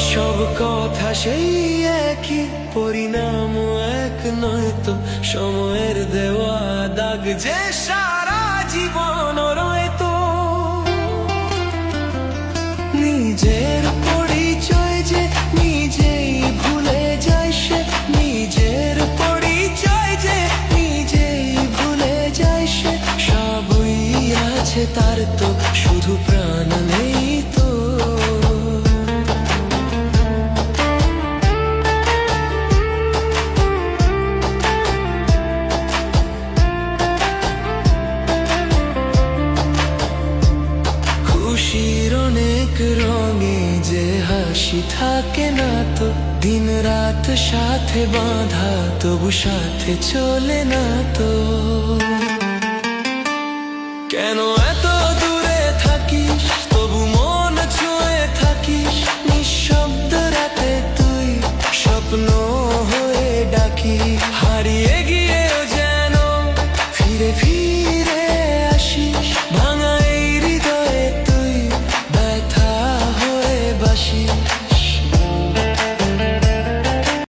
সব কথা সেই একই, পরিণাম এক নয় তো সময়ের দেওয়া দাগ যে সারা জীবন রয়তো। নিজের পরিচয় যে নিজেই ভুলে যায় সে, নিজের পরিচয় যে নিজেই ভুলে যায় সে। সবই আছে তার তো শুধু প্রাণ নেই তো। খুশির অনেক রঙে যে হাসি থাকে না তো, দিন রাত সাথে বাঁধা তবু সাথে চলে না তো। কেন এত